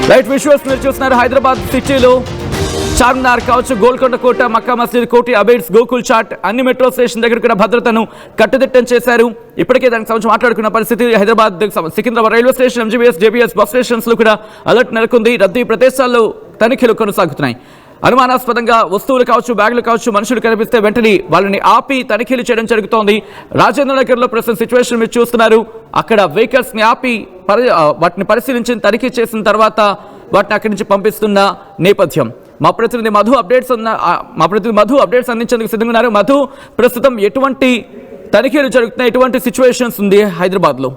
Right visuals మీరు చూస్తున్నారు హైదరాబాద్ సిటీలో చార్మినార్ కావచ్చు, గోల్కొండ కోట, మక్కా మసీద్, కోటి అబైడ్స్, గోకుల్ చాట్ అన్ని మెట్రో స్టేషన్ దగ్గర కూడా భద్రతను కట్టుదిట్టం చేశారు. ఇప్పటికే దానికి సంబంధించి మాట్లాడుకున్న పరిస్థితి Hyderabad Secunderabad railway station, MGBS, JBS bus stations లో కూడా అలర్ట్ నెలకొంది. రద్దీ ప్రదేశాల్లో తనిఖీలు కొనసాగుతున్నాయి. అనుమానాస్పదంగా వస్తువులు కావచ్చు, బ్యాగులు కావచ్చు, మనుషులు కనిపిస్తే వెంటనే వాళ్ళని ఆపి తనిఖీలు చేయడం జరుగుతోంది. రాజేంద్ర నగర్లో ప్రస్తుతం సిచ్యువేషన్ మీరు చూస్తున్నారు. అక్కడ వెహికల్స్ ని ఆపి వాటిని పరిశీలించి తనిఖీ చేసిన తర్వాత వాటిని అక్కడి నుంచి పంపిస్తున్న నేపథ్యం. మా ప్రతినిధి మధు అప్డేట్స్ అందించేందుకు సిద్ధంగా ఉన్నారు. మధు, ప్రస్తుతం ఎటువంటి తనిఖీలు జరుగుతున్నాయి, ఎటువంటి సిచ్యువేషన్స్ ఉంది హైదరాబాద్ లో?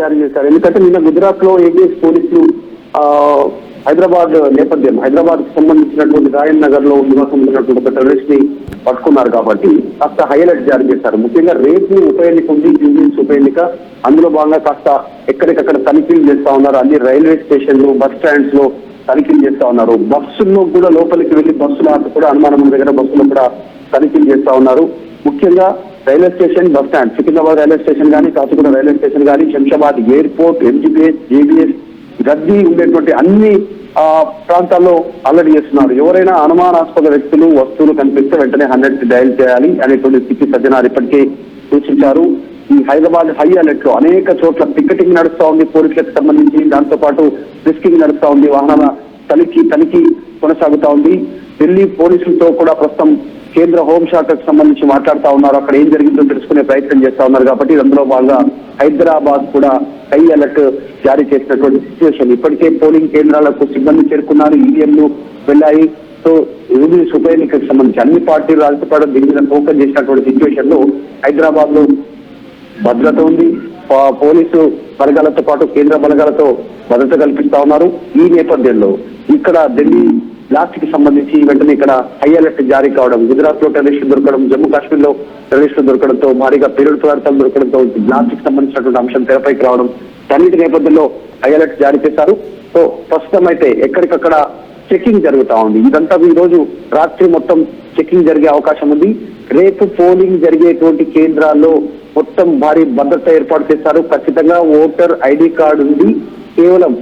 జారీ చేశారు. ఎందుకంటే నిన్న గుజరాత్ లో ఏబిఎస్ పోలీసులు హైదరాబాద్ కు సంబంధించినటువంటి రాయన్ నగర్ లో నివాసం ఉన్నటువంటి ఒక టెర్రరిస్ట్ ని పట్టుకున్నారు కాబట్టి కాస్త హైలైట్ జారీ చేశారు. ముఖ్యంగా రేపు ఉప ఎన్నిక ఉంది, యూనియన్స్ ఉప ఎన్నిక. అందులో భాగంగా కాస్త ఎక్కడికక్కడ తనిఖీలు చేస్తా ఉన్నారు. అన్ని రైల్వే స్టేషన్లు, బస్ స్టాండ్స్ లో తనిఖీలు చేస్తా ఉన్నారు. బస్సుల్లో కూడా లోపలికి వెళ్లి బస్సుల కూడా అనుమానం దగ్గర బస్సులో కూడా తనిఖీలు చేస్తా ఉన్నారు. ముఖ్యంగా railway station, bus stand, Secunderabad railway station కానీ, కాచిగూడ రైల్వే స్టేషన్ కానీ, శంషాబాద్ ఎయిర్పోర్ట్, ఎంజీబీఎస్, జేబీఎస్ రద్దీ ఉండేటువంటి అన్ని ప్రాంతాల్లో అలర్ట్ చేస్తున్నారు. ఎవరైనా అనుమానాస్పద వ్యక్తులు, వస్తువులు కనిపిస్తే వెంటనే 100 డయల్ చేయాలి అనేటువంటి స్థితి సజ్జనార్ ఇప్పటికే సూచించారు. ఈ హైదరాబాద్ హై అలర్ట్ లో అనేక చోట్ల పికెటింగ్ నడుస్తా ఉంది పోలీసులకు సంబంధించి. దాంతో పాటు రిస్కింగ్ నడుస్తా ఉంది, వాహనాల తనిఖీ కొనసాగుతా ఉంది. ఢిల్లీ పోలీసులతో కూడా ప్రస్తుతం కేంద్ర హోంశాఖకు సంబంధించి మాట్లాడుతా ఉన్నారు. అక్కడ ఏం జరిగిందో తెలుసుకునే ప్రయత్నం చేస్తా ఉన్నారు. కాబట్టి అందులో భాగంగా హైదరాబాద్ కూడా హై అలర్ట్ జారీ చేసినటువంటి సిచ్యువేషన్. ఇప్పటికే పోలింగ్ కేంద్రాలకు సిబ్బంది చేరుకున్నారు, ఈవీఎంలు వెళ్ళాయి. సో యూనియన్స్ ఉప ఎన్నికకు సంబంధించి అన్ని పార్టీలు రాజకీయ దీని మీద ఫోకస్ చేసినటువంటి సిచ్యువేషన్ లో హైదరాబాద్ లో భద్రత ఉంది. పోలీసు బలగాలతో పాటు కేంద్ర బలగాలతో భద్రత కల్పిస్తా ఉన్నారు. ఈ నేపథ్యంలో ఇక్కడ ఢిల్లీ బ్లాస్ట్ కి సంబంధించి వెంటనే ఇక్కడ హై అలర్ట్ జారీ కావడం, గుజరాత్ లో టెర్రరిస్టులు దొరకడం, జమ్మూ కాశ్మీర్ లో టెర్రరిస్టులు దొరకడంతో, భారీగా పేలుడు పదార్థాలు దొరకడంతో బ్లాస్ట్ కి సంబంధించినటువంటి అంశం తెరపైకి రావడం, అన్నిటి నేపథ్యంలో హై అలర్ట్ జారీ చేశారు. సో ప్రస్తుతం అయితే ఎక్కడికక్కడ చెకింగ్ జరుగుతా ఉంది. ఇదంతా ఈ రోజు రాత్రి మొత్తం చెకింగ్ జరిగే అవకాశం ఉంది. రేపు పోలింగ్ జరిగేటువంటి కేంద్రాల్లో మొత్తం భారీ భద్రత ఏర్పాటు చేశారు. ఖచ్చితంగా ఓటర్ ఐడి కార్డు ఉంది. కేవలం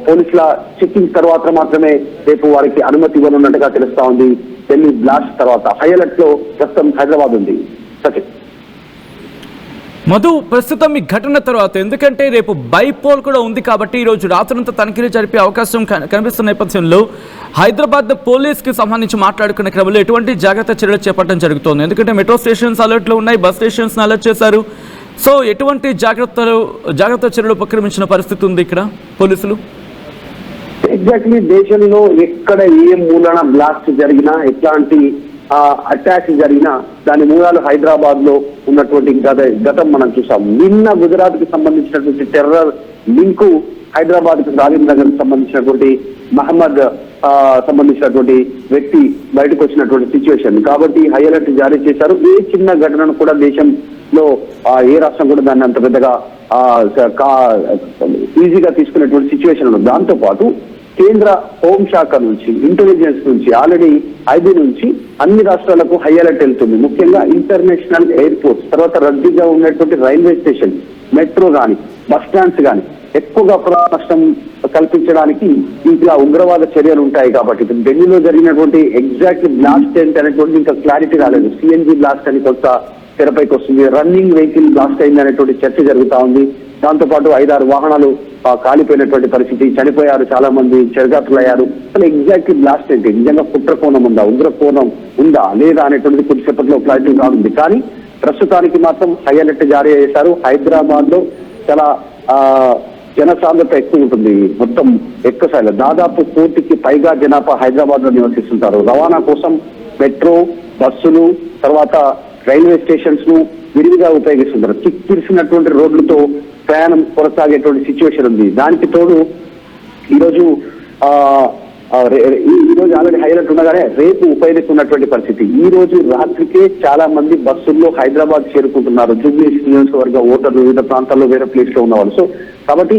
పోలీసుల చెకింగ్ తర్వాత మాత్రమే రేపు వారికి అనుమతి ఇవ్వనున్నట్టుగా తెలుస్తా ఉంది. ఢిల్లీ బ్లాస్ట్ తర్వాత హై అలర్ట్ లో ప్రస్తుతం హైదరాబాద్ ఉంది. సచిన్, మధు, ప్రస్తుతం ఈ ఘటన తర్వాత, ఎందుకంటే రేపు బైపోల్ కూడా ఉంది కాబట్టి ఈ రోజు రాత్రంతా తనిఖీలు జరిపే అవకాశం కనిపిస్తున్న నేపథ్యంలో హైదరాబాద్ పోలీస్ కి సంబంధించి మాట్లాడుకునే క్రమంలో ఎటువంటి జాగ్రత్త చర్యలు చేపట్టడం జరుగుతోంది? ఎందుకంటే మెట్రో స్టేషన్స్ అలర్ట్ లో ఉన్నాయి, బస్ స్టేషన్స్ అలర్ట్ చేశారు. సో ఎటువంటి జాగ్రత్త చర్యలు ఉపక్రమించిన పరిస్థితి ఉంది ఇక్కడ పోలీసులు? ఎగ్జాక్ట్లీ దేశంలో ఎక్కడ ఏ మూలన బ్లాస్ట్ జరిగినా, ఎట్లాంటి అటాక్ జరిగినా దాని మూలాలు హైదరాబాద్ లో ఉన్నటువంటి గతం మనం చూసాం. నిన్న గుజరాత్ కి సంబంధించినటువంటి టెర్రర్ లింకు హైదరాబాద్ కు రాజేంద్ర నగర్ కు సంబంధించినటువంటి మహమ్మద్ సంబంధించినటువంటి వ్యక్తి బయటకు వచ్చినటువంటి సిచ్యువేషన్. కాబట్టి హై అలర్ట్ జారీ చేశారు. ఏ చిన్న ఘటనను కూడా దేశంలో ఏ రాష్ట్రం కూడా దాన్ని అంత పెద్దగా ఈజీగా తీసుకునేటువంటి సిచ్యువేషన్ ఉంది. దాంతో పాటు కేంద్ర హోంశాఖ నుంచి, ఇంటెలిజెన్స్ నుంచి, ఆల్రెడీ ఐబీ నుంచి అన్ని రాష్ట్రాలకు హై అలర్ట్ వెళ్తుంది. ముఖ్యంగా ఇంటర్నేషనల్ ఎయిర్పోర్ట్స్, తర్వాత రద్దీగా ఉన్నటువంటి రైల్వే స్టేషన్, మెట్రో కానీ, బస్ స్టాండ్స్ కానీ ఎక్కువగా ప్రాణ నష్టం కల్పించడానికి ఇంకా ఉగ్రవాద చర్యలు ఉంటాయి. కాబట్టి ఢిల్లీలో జరిగినటువంటి ఎగ్జాక్ట్ బ్లాస్ట్ ఏంటి అనేటువంటి ఇంకా క్లారిటీ రాలేదు. సిఎన్జి బ్లాస్ట్ అని కొంత తెరపైకి వస్తుంది. రన్నింగ్ వెహికల్ బ్లాస్ట్ అయింది అనేటువంటి చర్చ జరుగుతా ఉంది. దాంతో పాటు 5-6 వాహనాలు కాలిపోయినటువంటి పరిస్థితి, చనిపోయారు, చాలా మంది చెరగాతులయ్యారు. అసలు ఎగ్జాక్ట్ బ్లాస్ట్ ఏంటి, నిజంగా కుట్రకోణం ఉందా, ఉగ్రకోణం ఉందా లేదా అనేటువంటిది కొద్దిసేపట్లో క్లారిటీ రానుంది. కానీ ప్రస్తుతానికి మాత్రం హై అలర్ట్ జారీ చేశారు. హైదరాబాద్ లో చాలా జనసాంద్రత ఎక్కువ ఉంటుంది. మొత్తం ఎక్కువ స్థాయిలో దాదాపు 1 కోటికి పైగా జనాభా హైదరాబాద్ లో నివసిస్తుంటారు. రవాణా కోసం మెట్రో, బస్సులు, తర్వాత రైల్వే స్టేషన్స్ ను విరివిగా ఉపయోగిస్తుంటారు. చిక్కిరిసినటువంటి రోడ్లతో ప్రయాణం కొనసాగేటువంటి సిచ్యువేషన్ ఉంది. దానికి తోడు ఈరోజు ఆల్రెడీ హైలైట్ ఉండగానే రేపు ఉప ఎన్నిక ఉన్నటువంటి పరిస్థితి. ఈ రోజు రాత్రికే చాలా మంది బస్సుల్లో హైదరాబాద్ చేరుకుంటున్నారు. జూబ్లీ నియోజకవర్గ ఓటర్లు వివిధ ప్రాంతాల్లో వేరే ప్లేస్ లో ఉన్నవాళ్ళు. సో కాబట్టి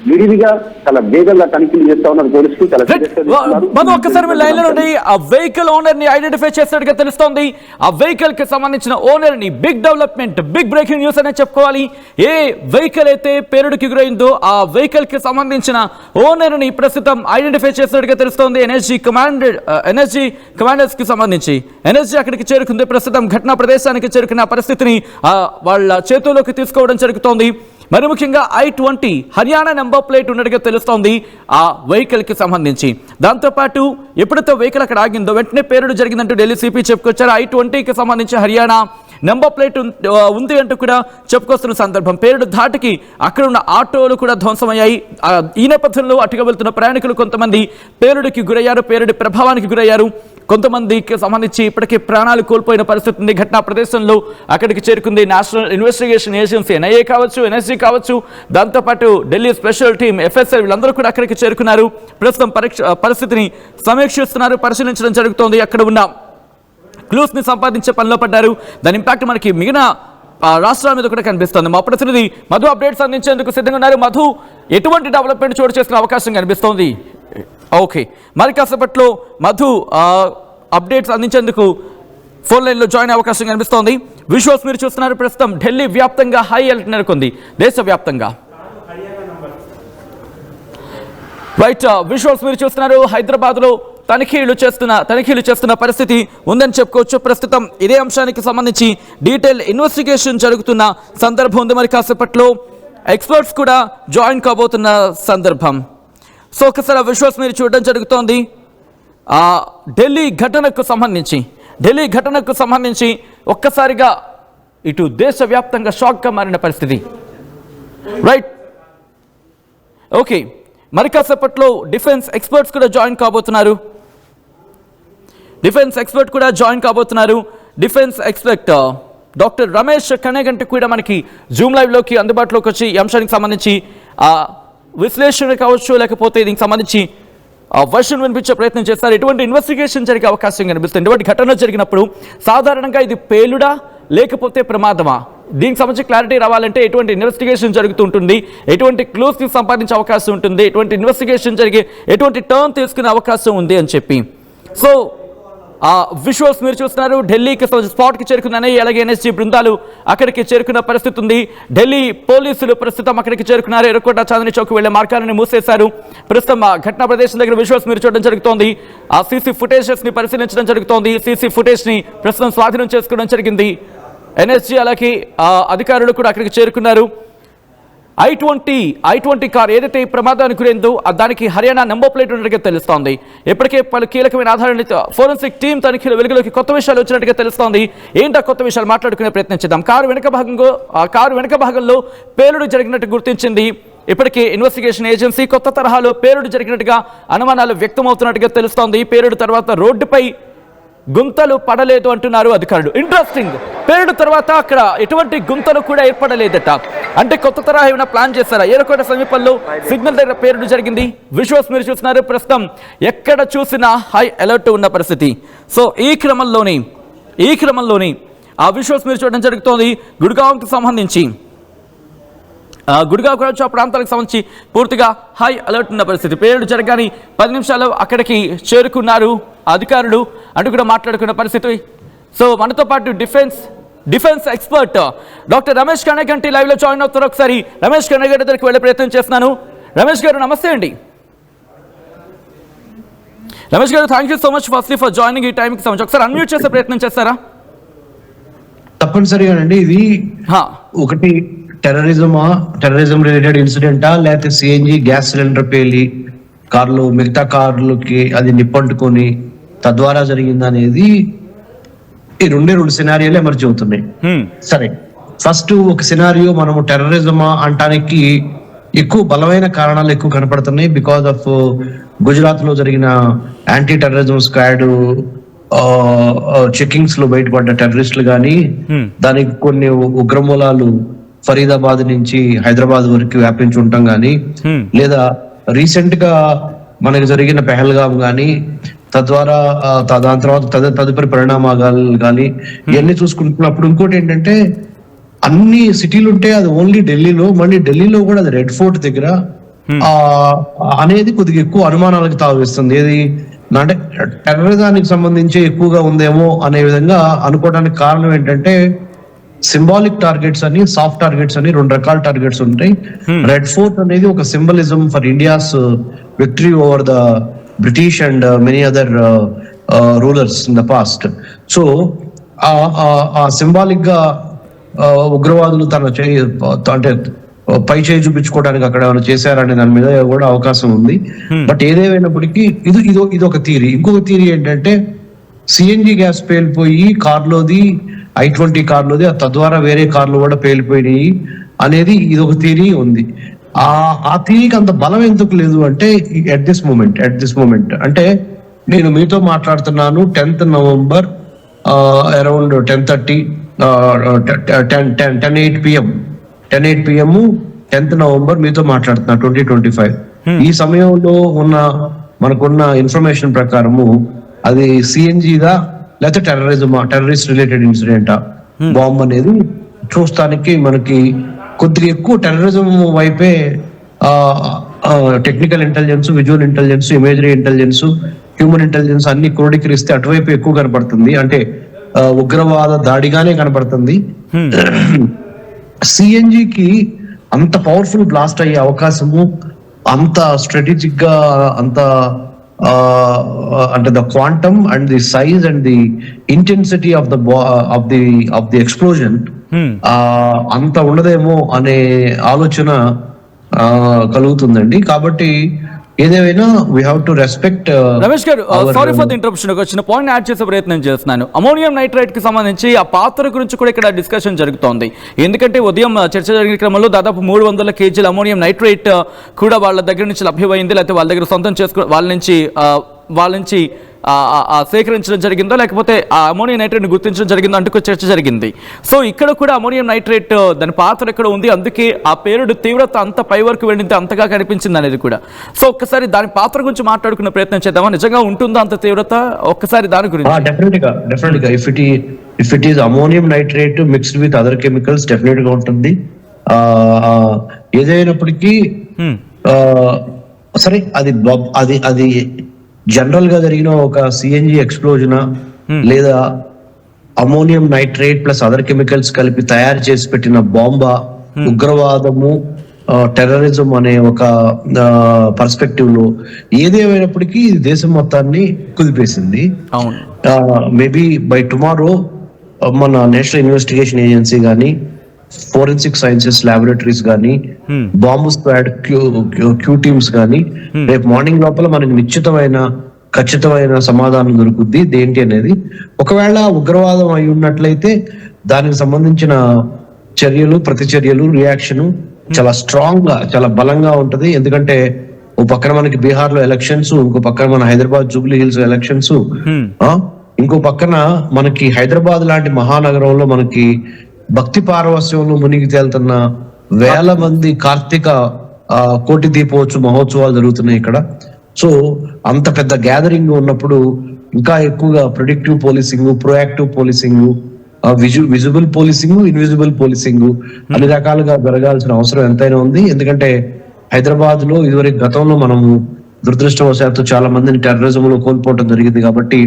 విరివిగా చాలా వేగంగా తనిఖీలు చేస్తా ఉన్నారు పోలీసులు. చాలా serious గా తీసుకున్నారు. మనం ఒక్కసారి మీరు లైన్ లో ఉండి ఆ వెహికల్ ఓనర్ ని ఐడెంటిఫై చేసినట్టుగా తెలుస్తోంది. ఆ వెహికల్ కి సంబంధించిన ఓనర్ ని big development, big breaking news అనే చెప్పుకోవాలి. ఏ వెహికల్ అయితే పేలుడుకి గురైందో ఆ వెహికల్ కి సంబంధించిన ఓనర్ ని ప్రస్తుతం ఐడెంటిఫై చేసినట్టుగా తెలుస్తోంది. ఎనర్జీ కమాండర్స్ కి సంబంధించి ఎనర్జీ అక్కడికి చేరుకుంది. ప్రస్తుతం ఘటనా ప్రదేశానికి చేరుకున్న పరిస్థితిని వాళ్ళ చేతుల్లోకి తీసుకోవడం జరుగుతోంది. మరి ముఖ్యంగా I-20 హర్యానా నెంబర్ ప్లేట్ ఉన్నట్టుగా తెలుస్తోంది ఆ వెహికల్ కి సంబంధించి. దాంతోపాటు ఎప్పుడైతే వెహికల్ అక్కడ ఆగిందో వెంటనే పేలుడు జరిగిందంటూ ఢిల్లీ సిపి చెప్పుకొచ్చారు. I-20 కి సంబంధించి హర్యానా నెంబర్ ప్లేట్ ఉంది అంటూ కూడా చెప్పుకొస్తున్న సందర్భం. పేలుడు ధాటికి అక్కడ ఉన్న ఆటోలు కూడా ధ్వంసమయ్యాయి. ఈ నేపథ్యంలో అటుగా వెళ్తున్న ప్రయాణికులు కొంతమంది పేలుడికి గురయ్యారు, పేలుడి ప్రభావానికి గురయ్యారు. కొంతమందికి సంబంధించి ఇప్పటికే ప్రాణాలు కోల్పోయిన పరిస్థితి ఉంది. ఘటనా ప్రదేశంలో అక్కడికి చేరుకుంది నేషనల్ ఇన్వెస్టిగేషన్ ఏజెన్సీ NIA కావచ్చు, NSG కావచ్చు, దాంతోపాటు ఢిల్లీ స్పెషల్ టీమ్ FSL వీళ్ళందరూ కూడా అక్కడికి చేరుకున్నారు. ప్రస్తుతం పరిస్థితిని సమీక్షిస్తున్నారు, పరిశీలించడం జరుగుతోంది. అక్కడ ఉన్న క్లూస్ ని సంపాదించే పనిలో పడ్డారు. దాని ఇంపాక్ట్ మనకి మిగిలిన రాష్ట్రాల మీద కూడా కనిపిస్తుంది. మా ప్రతినిధి మధు అప్డేట్స్ అందించేందుకు సిద్ధంగా ఉన్నారు. మధు, ఎటువంటి డెవలప్మెంట్ చోటు చేసుకునే అవకాశం కనిపిస్తోంది? ఓకే, మరి కాసేపట్లో మధు అప్డేట్స్ అందించేందుకు ఫోన్ లైన్లో జాయిన్ అయ్యే అవకాశం కనిపిస్తోంది. విజువల్స్ మీరు చూస్తున్నారు. ప్రస్తుతం ఢిల్లీ వ్యాప్తంగా హై అలర్ట్ నెలకొంది, దేశవ్యాప్తంగా. రైట్, విజువల్స్ మీరు చూస్తున్నారు. హైదరాబాద్లో తనిఖీలు చేస్తున్న పరిస్థితి ఉందని చెప్పుకోవచ్చు. ప్రస్తుతం ఇదే అంశానికి సంబంధించి డీటెయిల్ ఇన్వెస్టిగేషన్ జరుగుతున్న సందర్భం ఉంది. మరి కాసేపట్లో ఎక్స్పర్ట్స్ కూడా జాయిన్ కాబోతున్న సందర్భం. సో ఒకసారి విజువల్స్ మీరు చూడడం జరుగుతోంది. ఢిల్లీ ఘటనకు సంబంధించి ఒక్కసారిగా ఇటు దేశవ్యాప్తంగా షాక్గా మారిన పరిస్థితి. రైట్, ఓకే, మరి కాసేపట్లో డిఫెన్స్ ఎక్స్పర్ట్స్ కూడా జాయిన్ కాబోతున్నారు. Defence expert doctor Ramesh Kaneganti కూడా మనకి జూమ్ లైవ్లోకి అందుబాటులోకి వచ్చి ఈ అంశానికి సంబంధించి విశ్లేషణ కావచ్చు, లేకపోతే దీనికి సంబంధించి వర్షన్ వినిపించే ప్రయత్నం చేస్తారు. ఎటువంటి ఇన్వెస్టిగేషన్ జరిగే అవకాశం కనిపిస్తుంది? ఎటువంటి ఘటన జరిగినప్పుడు సాధారణంగా ఇది పేలుడా లేకపోతే ప్రమాదమా? దీనికి సంబంధించి క్లారిటీ రావాలంటే ఎటువంటి ఇన్వెస్టిగేషన్ జరుగుతుంటుంది, ఎటువంటి క్లూస్ని సంపాదించే అవకాశం ఉంటుంది, ఎటువంటి ఇన్వెస్టిగేషన్ జరిగే ఎటువంటి టర్న్ తీసుకునే అవకాశం ఉంది అని చెప్పి. సో విజువల్స్ మీరు చూస్తున్నారు. ఢిల్లీకి స్పాట్కి చేరుకున్న NIA అలాగే NSG బృందాలు అక్కడికి చేరుకున్న పరిస్థితి ఉంది. ఢిల్లీ పోలీసులు ప్రస్తుతం అక్కడికి చేరుకున్నారు. ఎర్రకోట చాందనీ చౌక్ వెళ్లే మార్గాలను మూసేశారు. ప్రస్తుతం ఘటనా ప్రదేశం దగ్గర విజువల్స్ మీరు చూడడం జరుగుతోంది. ఆ CC ఫుటేజెస్ ని పరిశీలించడం జరుగుతోంది. CC ఫుటేజ్ ని ప్రస్తుతం స్వాధీనం చేసుకోవడం జరిగింది. NSG అలాగే అధికారులు కూడా అక్కడికి చేరుకున్నారు. I-20 కార్ ఏదైతే ఈ ప్రమాదానికి గురైందో దానికి హర్యానా నెంబర్ ప్లేట్ ఉన్నట్టుగా తెలుస్తోంది. ఇప్పటికే పలు కీలకమైన ఆధారాలతో ఫోరెన్సిక్ టీం తనిఖీలు వెలుగులోకి కొత్త విషయాలు వచ్చినట్టుగా తెలుస్తోంది. ఏంటా కొత్త విషయాలు మాట్లాడుకునే ప్రయత్నం చేద్దాం. కారు వెనుక భాగంలో పేలుడు జరిగినట్టు గుర్తించింది ఇప్పటికే ఇన్వెస్టిగేషన్ ఏజెన్సీ. కొత్త తరహాలో పేలుడు జరిగినట్టుగా అనుమానాలు వ్యక్తమవుతున్నట్టుగా తెలుస్తోంది. పేలుడు తర్వాత రోడ్డుపై గుంతలు పడలేదు అంటున్నారు అధికారులు. ఇంట్రెస్టింగ్, పేలుడు తర్వాత అక్కడ ఎటువంటి గుంతలు కూడా ఏర్పడలేదట. అంటే కొత్త తరహా ఏమైనా ప్లాన్ చేస్తారా? ఏరకోట సమీపంలో సిగ్నల్ దగ్గర పేలుడు జరిగింది. విజువల్స్ మీరు చూస్తున్నారు. ప్రస్తుతం ఎక్కడ చూసినా హై అలర్ట్ ఉన్న పరిస్థితి. సో ఈ క్రమంలోని ఆ విజువల్స్ మీరు చూడడం జరుగుతోంది. గుడ్గావ్కి సంబంధించి గుడ్గావ్ ఆ ప్రాంతాలకు సంబంధించి పూర్తిగా హై అలర్ట్ ఉన్న పరిస్థితి. పేలుడు జరగాని 10 నిమిషాలు అక్కడికి చేరుకున్నారు అధికారులు అంటూ కూడా మాట్లాడుకున్న పరిస్థితి. సో మనతో పాటు defence expert doctor Ramesh Kaneganti live లో జాయిన్ అవుతారు. ఒకసారి రమేష్ కనేగంటి దగ్గరికి వెళ్ళే ప్రయత్నం చేస్తున్నాను. రమేష్ గారు నమస్తే అండి. రమేష్ గారు, thank you so much firstly for joining. ఈ టైంకి సంబంధించి ఒకసారి అన్మ్యూట్ చేసే ప్రయత్నం చేస్తారా? తప్పనిసరిగా అండి. ఇది ఒకటి టెర్రరిజం రిలేటెడ్ ఇన్సిడెంటా, లేకపోతే CNG గ్యాస్ సిలిండర్ పేలి మిగతా కార్లకి అది నిప్పంటుకొని తద్వారా జరిగింది అనేది ఈ రెండు సినారియోలు ఎమర్జ్ అవుతున్నాయి. సరే, ఫస్ట్ ఒక సినారియో మనము టెర్రరిజమా అంటానికి ఎక్కువ బలమైన కారణాలు ఎక్కువ కనపడుతున్నాయి. బికాస్ ఆఫ్ గుజరాత్ లో జరిగిన యాంటీ టెర్రరిజం స్క్వాడ్ చెకింగ్స్ లో బయటపడ్డ టెర్రరిస్టులు కానీ, దానికి కొన్ని ఉగ్రమూలాలు ఫరీదాబాద్ నుంచి హైదరాబాద్ వరకు వ్యాపించి ఉంటాం గానీ, లేదా రీసెంట్ గా మనకు జరిగిన పెహల్గాం గానీ, తద్వారా దాని తర్వాత తదుపరి పరిణామాలు కానీ ఇవన్నీ చూసుకుంటున్నప్పుడు ఇంకోటి ఏంటంటే అన్ని సిటీలు ఉంటే అది ఓన్లీ ఢిల్లీలో, మళ్ళీ ఢిల్లీలో కూడా అది రెడ్ ఫోర్ట్ దగ్గర అనేది కొద్దిగా ఎక్కువ అనుమానాలకు తావిస్తుంది. ఏది అంటే టెర్రరిజానికి సంబంధించి ఎక్కువగా ఉందేమో అనే విధంగా అనుకోవడానికి కారణం ఏంటంటే, సింబాలిక్ టార్గెట్స్ అని, సాఫ్ట్ టార్గెట్స్ అని 2 రకాల టార్గెట్స్ ఉంటాయి. రెడ్ ఫోర్ట్ అనేది ఒక symbolism for India's victory over the British and many other rulers in the past. So ఆ సింబాలిక్ గా ఉగ్రవాదులు అంటే పై చేయి చూపించుకోవడానికి అక్కడ ఏమైనా చేశారనే దాని మీద కూడా అవకాశం ఉంది. బట్ ఏదేమైనప్పటికీ ఇది ఒక థియరీ. ఇంకొక థియరీ ఏంటంటే, సిఎన్జి గ్యాస్ పేలిపోయి కార్లోది, I-20 కార్లోది, తద్వారా వేరే కార్లు కూడా పేలిపోయినాయి అనేది ఇది ఒక థియరీ ఉంది. ఆ థియరీకి అంత బలం ఎందుకు లేదు అంటే, ఎట్ దిస్ మూమెంట్ అంటే నేను మీతో మాట్లాడుతున్నాను 10th November around 10:30 10:08 PM 10th November మీతో మాట్లాడుతున్నా 2025. ఈ సమయంలో మనకున్న ఇన్ఫర్మేషన్ ప్రకారము అది సిఎన్జిదా లేకపోతే టెర్రరిస్ట్ రిలేటెడ్ ఇన్సిడెంటా బాంబ్ అనేది చూస్తానికి మనకి కొద్దిగా ఎక్కువ టెర్రరిజం వైపే technical intelligence, visual intelligence, imagery intelligence, human intelligence అన్ని క్రోడీకరిస్తే అటువైపు ఎక్కువ కనపడుతుంది. అంటే ఉగ్రవాద దాడిగానే కనపడుతుంది. సిఎన్జికి అంత పవర్ఫుల్ బ్లాస్ట్ అయ్యే అవకాశము, అంత స్ట్రాటజిక్ గా, అంత అంటే the quantum and the size and the intensity of the explosion అంత ఉండదేమో అనే ఆలోచన కలుగుతుందండి. కాబట్టి ఏదేమైనా we have to respect. Ramesh గారు, సారీ ఫర్ ది ఇంటరప్షన్, ఒక చిన్న పాయింట్ యాడ్ చేసే ప్రయత్నం చేస్తున్నాను. అమోనియం నైట్రేట్ కి సంబంధించి ఆ పాత్ర గురించి కూడా ఇక్కడ డిస్కషన్ జరుగుతోంది. ఎందుకంటే ఉదయం చర్చ జరిగిన క్రమంలో దాదాపు 300 kg అమోనియం నైట్రేట్ కూడా వాళ్ళ దగ్గర నుంచి లభ్యమైంది, లేకపోతే వాళ్ళ దగ్గర సొంతం చేసుకో వాళ్ళ నుంచి సేకరించడం జరిగిందో, లేకపోతే ఆ అమోనియం నైట్రేట్ గుర్తించడం జరిగిందో అంటూ చర్చ జరిగింది. సో ఇక్కడ కూడా అమోనియం నైట్రేట్ దాని పాత్ర ఎక్కడ ఉంది, అందుకే ఆ పేరుడు తీవ్రత అంత పై వరకు వెళ్ళింది, అంతగా కనిపించింది అనేది కూడా. సో ఒక్కసారి దాని పాత్ర గురించి మాట్లాడుకునే ప్రయత్నం చేద్దామా? నిజంగా ఉంటుందా అంత తీవ్రత? ఒక్కసారి దాని గురించి. డెఫినెట్గా if it is ammonium nitrate mixed with other chemicals definite గా ఉంటుంది. ఏదైనప్పటికీ సరే, అది జనరల్ గా జరిగిన ఒక సిఎన్జి ఎక్స్ప్లోజనా లేదా ammonium nitrate plus other chemicals కలిపి తయారు చేసి పెట్టిన బాంబా, ఉగ్రవాదము, టెర్రరిజం అనే ఒక పర్స్పెక్టివ్ లో ఏదేమైనప్పటికీ దేశం మొత్తాన్ని కుదిపేసింది. మేబీ బై టుమారో మన నేషనల్ ఇన్వెస్టిగేషన్ ఏజెన్సీ కానీ, ఫోరెన్సిక్ సైన్సెస్ ల్యాబొరేటరీస్ కానీ, బాంబు స్క్వాడ్ క్యూ టీమ్స్ కానీ రేపు మార్నింగ్ లోపల మనకి ఖచ్చితమైన సమాధానం దొరుకుద్ది దేంటి అనేది. ఒకవేళ ఉగ్రవాదం అయి ఉన్నట్లయితే దానికి సంబంధించిన ప్రతిచర్యలు, రియాక్షన్ చాలా స్ట్రాంగ్ గా, చాలా బలంగా ఉంటది. ఎందుకంటే ఓ పక్కన మనకి బీహార్ లో ఎలక్షన్స్, ఇంకో పక్కన మన హైదరాబాద్ జూబ్లీ హిల్స్ ఎలక్షన్స్, ఇంకో పక్కన మనకి హైదరాబాద్ లాంటి మహానగరంలో మనకి భక్తి పారవస్యంలో మునిగి తేలుతున్న వేల మంది కార్తీక కోటి దీపోత్సవ మహోత్సవాలు జరుగుతున్నాయి ఇక్కడ. సో అంత పెద్ద గ్యాదరింగ్ ఉన్నప్పుడు ఇంకా ఎక్కువగా predictive policing, proactive policing, visible policing, invisible policing అన్ని రకాలుగా జరగాల్సిన అవసరం ఎంతైనా ఉంది. ఎందుకంటే హైదరాబాద్ లో ఇదివరకు గతంలో మనము దురదృష్టవశాత్తు చాలా మందిని టెర్రరిజం లో కోల్పోవటం జరిగింది. కాబట్టి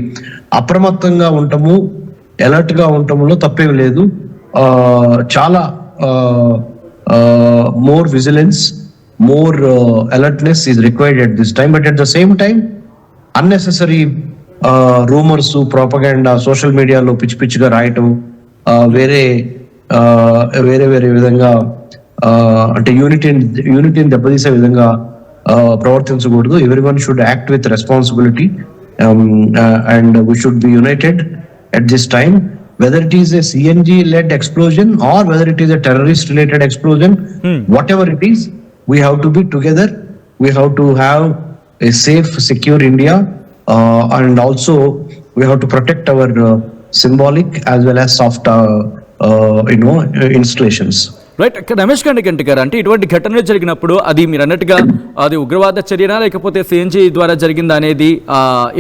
అప్రమత్తంగా ఉండటము, అలర్ట్ గా ఉండటంలో తప్పేం లేదు. చాలా more vigilance, more alertness is required at this time. But at the same time unnecessary rumours, propaganda, social మీడియాలో పిచ్చిగా రాయటం, వేరే విధంగా అంటే యూనిటీని దెబ్బతీసే విధంగా ప్రవర్తించకూడదు. Everyone should act with responsibility and we should be united at this time, whether it is a CNG led explosion or whether it is a terrorist related explosion, whatever it is, we have to be together. We have to have a safe, secure India, and also we have to protect our symbolic as well as soft installations. Right. Ramesh కంటి గారు, అంటే ఇటువంటి ఘటనలు జరిగినప్పుడు అది మీరు అన్నట్టుగా అది ఉగ్రవాద చర్యనా లేకపోతే సిఎన్జి ద్వారా జరిగిందా అనేది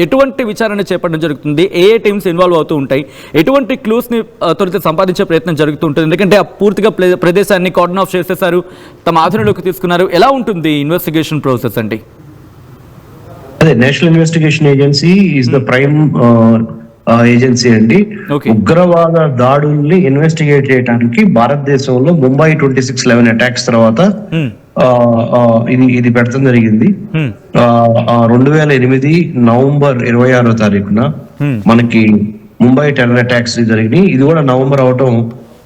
ఎటువంటి విచారణ చేపట్టడం జరుగుతుంది, ఏ టీమ్స్ ఇన్వాల్వ్ అవుతూ ఉంటాయి, ఎటువంటి క్లూస్ని త్వరిత సంపాదించే ప్రయత్నం జరుగుతూ ఉంటుంది? ఎందుకంటే ఆ పూర్తిగా ప్రదేశాన్ని కార్డన్ ఆఫ్ చేసేసారు, తమ ఆధీనంలోకి తీసుకున్నారు. ఎలా ఉంటుంది ఇన్వెస్టిగేషన్ ప్రాసెస్ అండి? అదే national Investigation agency is the prime agency అండి. ఉగ్రవాద దాడుల్ని ఇన్వెస్టిగేట్ చేయడానికి భారతదేశంలో ముంబై 26/11 అటాక్స్ తర్వాత ఇది పెడతాం జరిగింది. 2008 నవంబర్ 26వ తారీఖున మనకి ముంబై టెర్రర్ అటాక్స్ జరిగినాయి. ఇది కూడా నవంబర్ అవటం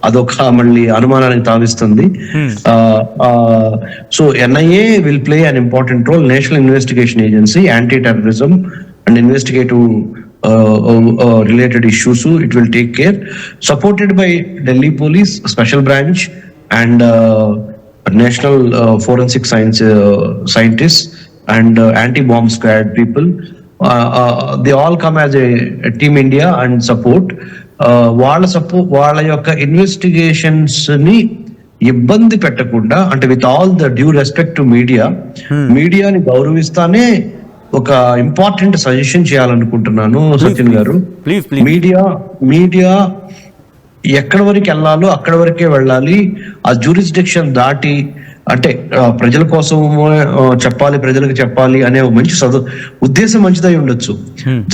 అదొక మళ్ళీ అనుమానానికి తావిస్తుంది. So NIA will play an important role. National Investigation Agency, anti terrorism and investigative related issues, it will take care, supported by Delhi Police Special Branch and National Forensic Science scientists and anti-bomb squad people. They all come as a Team India and support. వాళ్ళ యొక్క investigations ని ఇబ్బంది పెట్టకుండా, అంటే with all the due respect to మీడియాని గౌరవిస్తానే ఒక important suggestion చేయాలనుకుంటున్నాను సచిన్ గారు. మీడియా ఎక్కడి వరకు వెళ్ళాలో అక్కడి వరకే వెళ్ళాలి. ఆ జ్యూరిస్డిక్షన్ దాటి, అంటే ప్రజల కోసం చెప్పాలి, ప్రజలకు చెప్పాలి అనే మంచి ఉద్దేశం మంచిదై ఉండొచ్చు.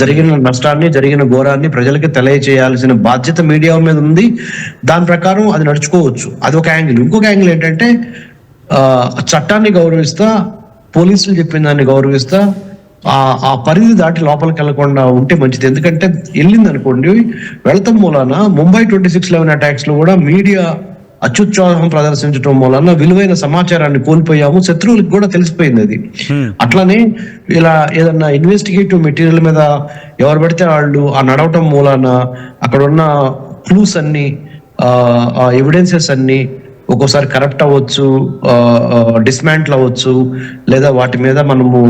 జరిగిన నష్టాన్ని, జరిగిన ఘోరాన్ని ప్రజలకి తెలియచేయాల్సిన బాధ్యత మీడియా మీద ఉంది. దాని ప్రకారం అది నడుచుకోవచ్చు. అది ఒక యాంగిల్. ఇంకొక యాంగిల్ ఏంటంటే చట్టాన్ని గౌరవిస్తా, పోలీసులు చెప్పిన దాన్ని గౌరవిస్తా, ఆ పరిధి దాటి లోపలికి వెళ్లకుండా ఉంటే మంచిది. ఎందుకంటే వెళ్ళింది అనుకోండి, వెళ్తాం మూలాన ముంబై 26/11 అటాక్స్ లో కూడా మీడియా అత్యుత్సాహం ప్రదర్శించడం మూలన విలువైన సమాచారాన్ని కోల్పోయాము. శత్రువులకు కూడా తెలిసిపోయింది అది. అట్లానే ఇలా ఏదన్నా ఇన్వెస్టిగేటివ్ మెటీరియల్ మీద ఎవరు పడితే వాళ్ళు ఆ నడవటం మూలాన అక్కడ ఉన్న క్లూస్ అన్ని, ఎవిడెన్సెస్ అన్ని ఒక్కోసారి కరప్ట్ అవ్వచ్చు, డిస్మాంటిల్ అవ్వచ్చు, లేదా వాటి మీద మనము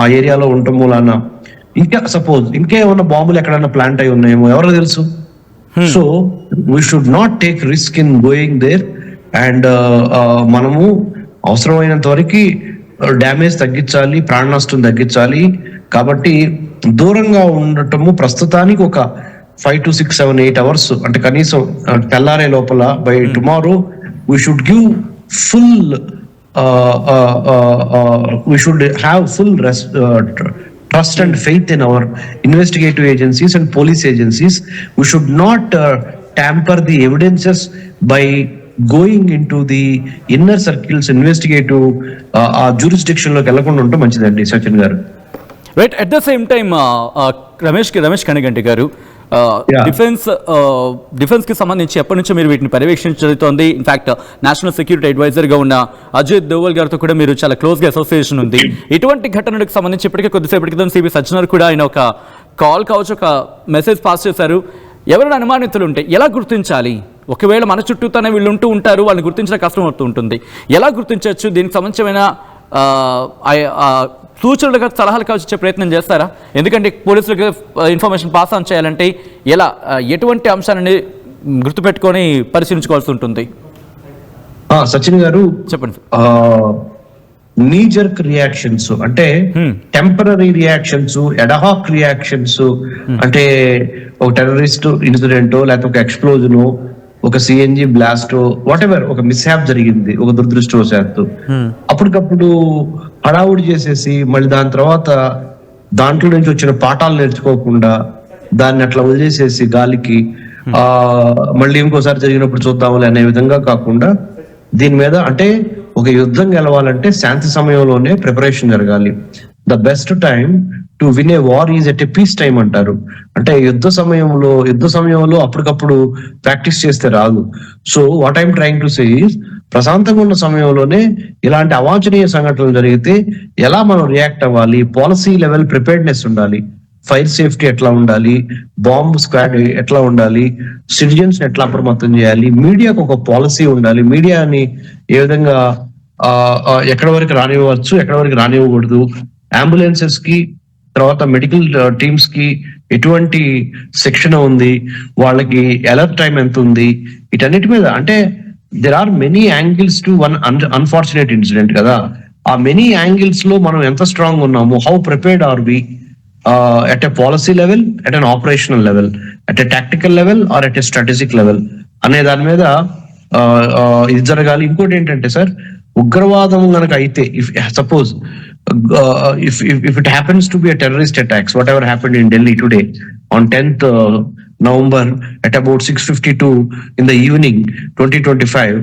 ఆ ఏరియాలో ఉండటం మూలాన ఇంకా ఏమన్నా బాంబులు ఎక్కడన్నా ప్లాంట్ అయి ఉన్నాయేమో ఎవరో తెలుసు. So we should not take risk in going there. And మనము అవసరమైనంత వరకు డ్యామేజ్ తగ్గించాలి, ప్రాణ నష్టం తగ్గించాలి. కాబట్టి దూరంగా ఉండటము ప్రస్తుతానికి ఒక 5 to 6, 7, 8 hours, అంటే కనీసం తెల్లారే లోపల by tomorrow we should give full we should have full trust and faith in our investigative agencies and police agencies. We should not tamper the evidences by going into the inner circles, investigative jurisdiction లోకి వెళ్ళకుండా ఉంటే మంచిదండి సచిన్ గారు. Right. At the same time Ramesh Kaniganti గారు, defence కి సంబంధించి ఎప్పటి నుంచో మీరు వీటిని పర్యవేక్షించబోతోంది. ఇన్ఫాక్ట్ నేషనల్ సెక్యూరిటీ అడ్వైజర్ గా ఉన్న అజిత్ దోవల్ గారితో కూడా మీరు చాలా క్లోజ్ గా అసోసియేషన్ ఉంది. ఇటువంటి ఘటనలకు సంబంధించి ఇప్పటికే కొద్దిసేపటి క్రితం సిబి సజ్జనర్ కూడా ఆయన ఒక కాల్ కావచ్చు, ఒక మెసేజ్ పాస్ చేశారు. ఎవరైనా అనుమానితులు ఉంటే ఎలా గుర్తించాలి? ఒకవేళ మన చుట్టూతోనే వీళ్ళు ఉంటూ ఉంటారు, వాళ్ళని గుర్తించడం కష్టం అవుతూ ఉంటుంది. ఎలా గుర్తించవచ్చు? దీనికి సంబంధించిన సూచనలుగా సలహాలు కావచ్చు ఇచ్చే ప్రయత్నం చేస్తారా? ఎందుకంటే పోలీసులకు ఇన్ఫర్మేషన్ పాస్ ఆన్ చేయాలంటే ఎలా, ఎటువంటి అంశాలని గుర్తుపెట్టుకొని పరిశీలించుకోవాల్సి ఉంటుంది? సచిన్ గారు చెప్పండి. నీ జర్క్ రియాక్షన్స్, అంటే టెంపరరీ రియాక్షన్స్, ఎడహాక్ రియాక్షన్స్, అంటే ఒక టెర్రరిస్ట్ ఇన్సిడెంట్, లేకపోతే ఒక ఎక్స్ప్లోజన్, ఒక సిఎన్జి బ్లాస్ట్, వాట్ ఎవర్, ఒక మిస్హ్యాప్ జరిగింది, ఒక దురదృష్టవశాత్తు, అప్పటికప్పుడు హడావుడి చేసేసి మళ్ళీ దాని తర్వాత దాంట్లో నుంచి వచ్చిన పాఠాలు నేర్చుకోకుండా దాన్ని అట్లా వదిలేసేసి గాలికి మళ్ళీ ఇంకోసారి జరిగినప్పుడు చూద్దాంలే అనే విధంగా కాకుండా, దీని మీద అంటే ఒక యుద్ధం గెలవాలంటే శాంతి సమయంలోనే ప్రిపరేషన్ జరగాలి. The best time to win a war is at a peace time అంటారు. అంటే యుద్ధ సమయంలో అప్పటికప్పుడు ప్రాక్టీస్ చేస్తే రాదు. So what I'm trying to say is, ప్రశాంతంగా ఉన్న సమయంలోనే ఇలాంటి అవాంఛనీయ సంఘటనలు జరిగితే ఎలా మనం రియాక్ట్ అవ్వాలి, పాలసీ లెవెల్ ప్రిపేర్డ్నెస్ ఉండాలి, ఫైర్ సేఫ్టీ ఎట్లా ఉండాలి, బాంబ్ స్క్వాడ్ ఎట్లా ఉండాలి, సిటిజన్స్ ఎట్లా అప్రమత్తం చేయాలి, మీడియాకు ఒక పాలసీ ఉండాలి, మీడియాని ఏ విధంగా ఎక్కడి వరకు రానివ్వచ్చు, ఎక్కడి వరకు రానివ్వకూడదు, అంబులెన్సెస్ కి తర్వాత మెడికల్ టీమ్స్ కి ఎటువంటి శిక్షణ ఉంది, వాళ్ళకి అలర్ట్ టైం ఎంత ఉంది, వీటన్నిటి మీద అంటే there are many angles to one unfortunate incident కదా. ఆ many angles లో మనం ఎంత స్ట్రాంగ్ ఉన్నాము, how prepared are we at a policy level, at an operational level, at a tactical level or at a strategic level అనే దాని మీద ఇది జరగాలి. ఇంకోటి ఏంటంటే సార్, ఉగ్రవాదం కనుక అయితే if suppose if it happens to be a terrorist attacks, whatever happened in Delhi today on 10th November at about 6:52 in the evening 2025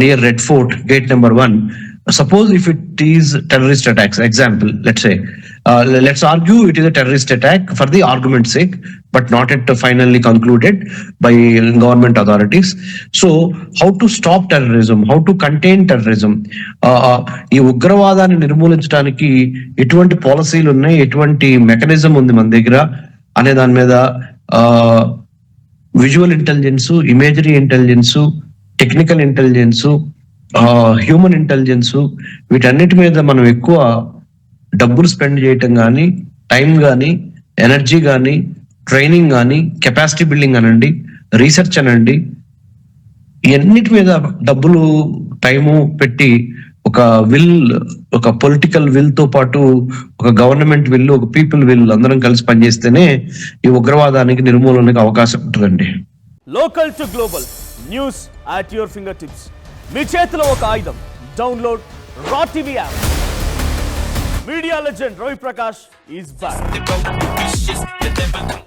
near Red Fort gate number 1, suppose if it is terrorist attacks, example, let's say let's argue it is a terrorist attack for the argument's sake, but not yet finally concluded by government authorities. So how to stop terrorism, how to contain terrorism, ఈ ఉగ్రవాదాన్ని నిర్మూలించడానికి ఎటువంటి పాలసీలు ఉన్నాయి, ఎటువంటి mechanism ఉంది మన దగ్గర అనే దాని మీద visual intelligence, imagery intelligence, technical intelligence, human intelligence, వీటన్నిటి మీద మనం ఎక్కువ డబ్బులు స్పెండ్ చేయటం కానీ, టైం కానీ, ఎనర్జీ కానీ, ట్రైనింగ్ కానీ, కెపాసిటీ బిల్డింగ్ అనండి, రీసెర్చ్ అనండి, ఇవన్నిటి మీద డబ్బులు టైము పెట్టి ఒక ఒక పొలిటికల్ విల్ తో పాటు ఒక గవర్నమెంట్ విల్, ఒక పీపుల్ విల్ అందరం కలిసి పనిచేస్తేనే ఈ ఉగ్రవాదానికి నిర్మూలనకు అవకాశం ఉంటుందండి. Local to global news at your finger tips. మీ చేతిలో ఒక ఆయుధం. Download Raw TV app. Media legend Ravi Prakash is back.